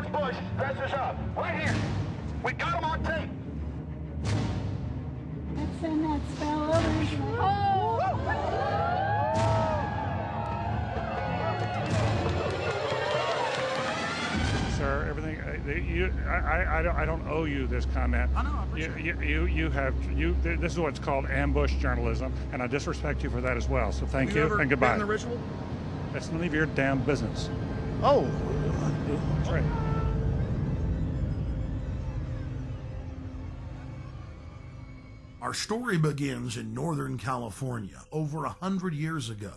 George Bush dresses up. Right here. We got him on tape. Let's send that spell over. Oh! Sir, everything. I don't owe you this comment. I know. I appreciate it. You have. This is what's called ambush journalism, and I disrespect you for that as well. So thank you ever and goodbye. been in the ritual? That's none of your damn business. Oh. That's right. Our story begins in Northern California over 100 years ago,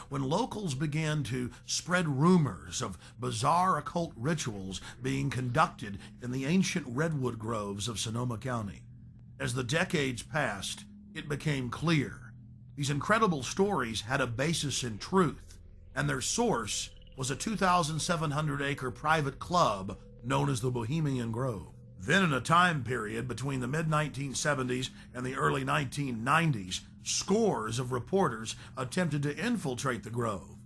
when locals began to spread rumors of bizarre occult rituals being conducted in the ancient redwood groves of Sonoma County. As the decades passed, it became clear these incredible stories had a basis in truth, and their source was a 2,700-acre private club known as the Bohemian Grove. Then, in a time period between the mid-1970s and the early 1990s, scores of reporters attempted to infiltrate the Grove.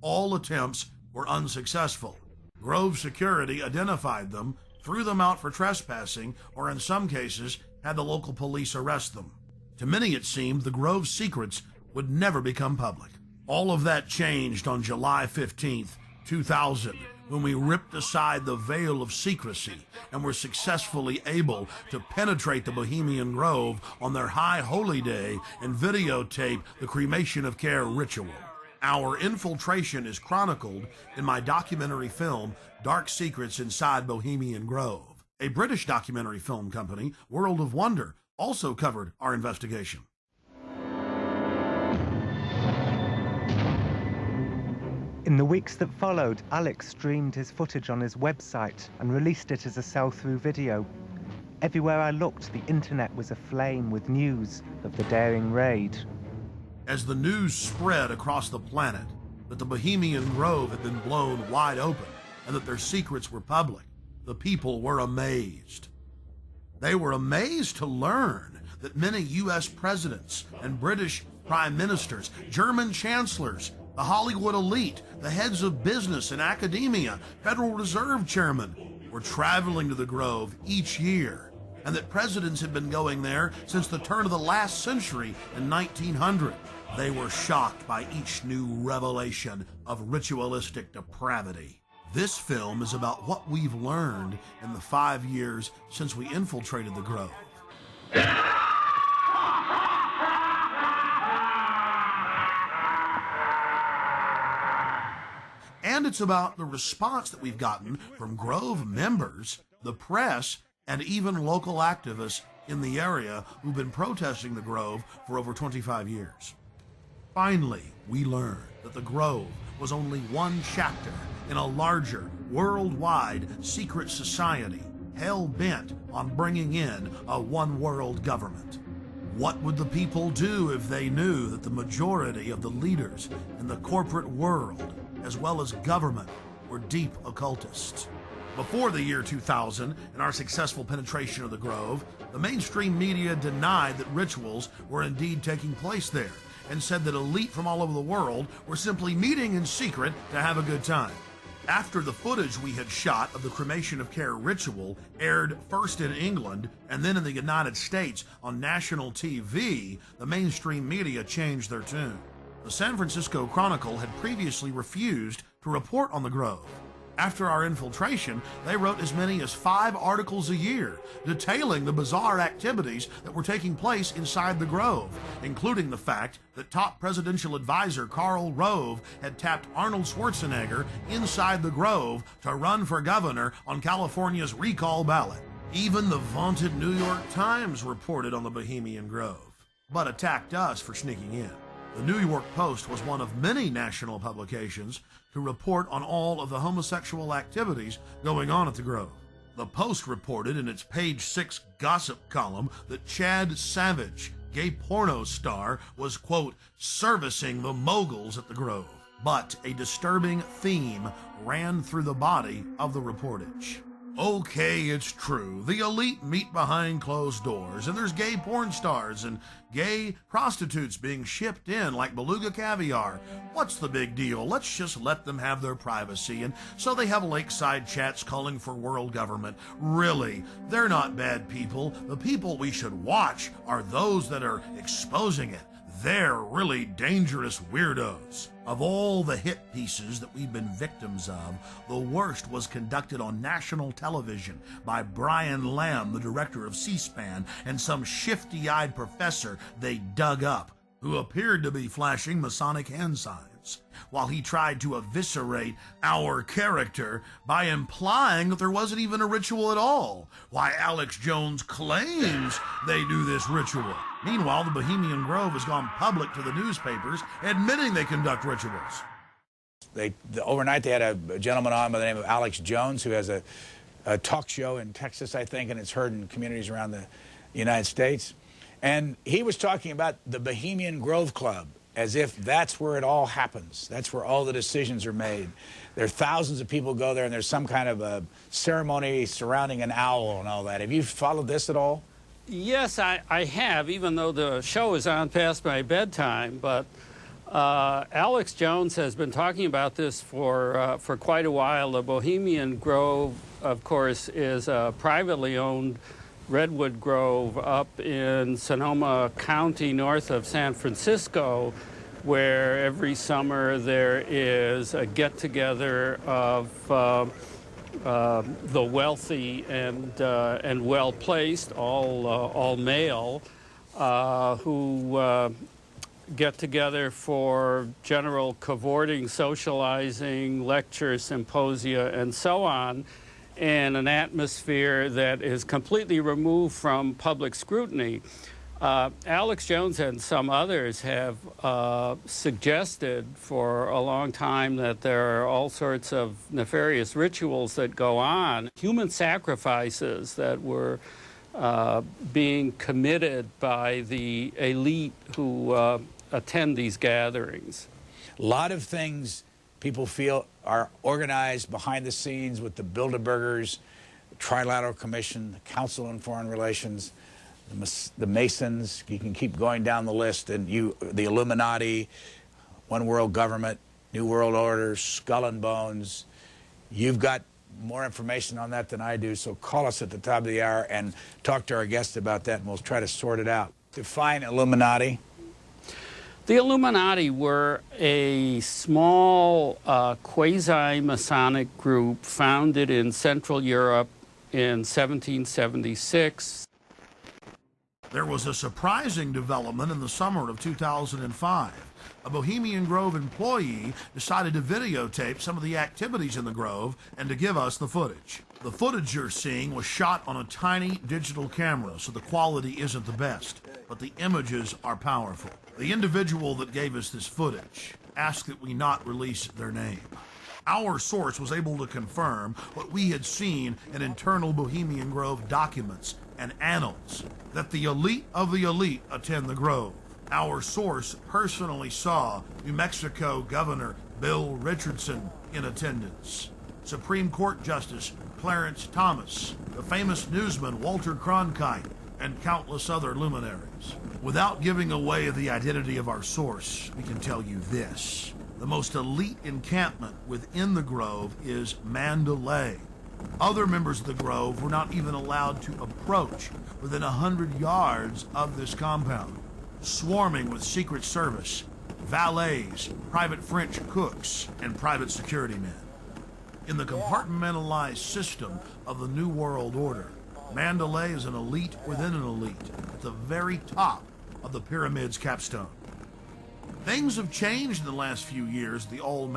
All attempts were unsuccessful. Grove security identified them, threw them out for trespassing, or in some cases, had the local police arrest them. To many it seemed the Grove's secrets would never become public. All of that changed on July 15th, 2000, when we ripped aside the veil of secrecy and were successfully able to penetrate the Bohemian Grove on their high holy day and videotape the cremation of care ritual. Our infiltration is chronicled in my documentary film, Dark Secrets Inside Bohemian Grove. A British documentary film company, World of Wonder, also covered our investigation. In the weeks that followed, Alex streamed his footage on his website and released it as a sell-through video. Everywhere I looked, the internet was aflame with news of the daring raid. As the news spread across the planet that the Bohemian Grove had been blown wide open and that their secrets were public, the people were amazed. They were amazed to learn that many U.S. presidents and British prime ministers, German chancellors, the Hollywood elite, the heads of business and academia, Federal Reserve chairmen were traveling to the Grove each year, and that presidents had been going there since the turn of the last century in 1900. They were shocked by each new revelation of ritualistic depravity. This film is about what we've learned in the 5 years since we infiltrated the Grove. And it's about the response that we've gotten from Grove members, the press, and even local activists in the area who've been protesting the Grove for over 25 years. Finally, we learned that the Grove was only one chapter in a larger, worldwide secret society hell-bent on bringing in a one-world government. What would the people do if they knew that the majority of the leaders in the corporate world, as well as government, were deep occultists? Before the year 2000 and our successful penetration of the Grove, the mainstream media denied that rituals were indeed taking place there and said that elite from all over the world were simply meeting in secret to have a good time. After the footage we had shot of the cremation of care ritual aired first in England and then in the United States on national TV, the mainstream media changed their tune. The San Francisco Chronicle had previously refused to report on the Grove. After our infiltration, they wrote as many as 5 articles a year detailing the bizarre activities that were taking place inside the Grove, including the fact that top presidential advisor Karl Rove had tapped Arnold Schwarzenegger inside the Grove to run for governor on California's recall ballot. Even the vaunted New York Times reported on the Bohemian Grove, but attacked us for sneaking in. The New York Post was one of many national publications to report on all of the homosexual activities going on at the Grove. The Post reported in its page 6 gossip column that Chad Savage, gay porno star, was, quote, servicing the moguls at the Grove. But a disturbing theme ran through the body of the reportage. Okay, it's true. The elite meet behind closed doors, and there's gay porn stars and gay prostitutes being shipped in like beluga caviar. What's the big deal? Let's just let them have their privacy. And so they have lakeside chats calling for world government. Really, they're not bad people. The people we should watch are those that are exposing it. They're really dangerous weirdos. Of all the hit pieces that we've been victims of, the worst was conducted on national television by Brian Lamb, the director of C-SPAN, and some shifty-eyed professor they dug up, who appeared to be flashing Masonic hand signs, while he tried to eviscerate our character by implying that there wasn't even a ritual at all. Why, Alex Jones claims they do this ritual. Meanwhile, the Bohemian Grove has gone public to the newspapers, admitting they conduct rituals. Overnight, they had a gentleman on by the name of Alex Jones, who has a talk show in Texas, I think, and it's heard in communities around the United States. And he was talking about the Bohemian Grove Club, as if that's where it all happens. That's where all the decisions are made. There are thousands of people go there, and there's some kind of a ceremony surrounding an owl and all that. Have you followed this at all? Yes, I have, even though the show is on past my bedtime. But Alex Jones has been talking about this for quite a while. The Bohemian Grove, of course, is a privately owned redwood grove up in Sonoma County, north of San Francisco, where every summer there is a get-together of the wealthy and well-placed, all male, who get together for general cavorting, socializing, lectures, symposia, and so on, in an atmosphere that is completely removed from public scrutiny. Alex Jones and some others have suggested for a long time that there are all sorts of nefarious rituals that go on, human sacrifices that were being committed by the elite who attend these gatherings. A lot of things people feel are organized behind the scenes with the Bilderbergers, the Trilateral Commission, the Council on Foreign Relations, the Masons. You can keep going down the list, and the Illuminati, One World Government, New World Order, Skull and Bones. You've got more information on that than I do, so call us at the top of the hour and talk to our guest about that, and we'll try to sort it out. Define Illuminati. The Illuminati were a small quasi-Masonic group founded in Central Europe in 1776. There was a surprising development in the summer of 2005. A Bohemian Grove employee decided to videotape some of the activities in the Grove and to give us the footage. The footage you're seeing was shot on a tiny digital camera, so the quality isn't the best, but the images are powerful. The individual that gave us this footage asked that we not release their name. Our source was able to confirm what we had seen in internal Bohemian Grove documents and annals, that the elite of the elite attend the Grove. Our source personally saw New Mexico Governor Bill Richardson in attendance, Supreme Court Justice Clarence Thomas, the famous newsman Walter Cronkite, and countless other luminaries. Without giving away the identity of our source, we can tell you this. The most elite encampment within the Grove is Mandalay. Other members of the Grove were not even allowed to approach within 100 yards of this compound, swarming with Secret Service, valets, private French cooks, and private security men. In the compartmentalized system of the New World Order, Mandalay is an elite within an elite, at the very top of the pyramid's capstone. Things have changed in the last few years, the all-male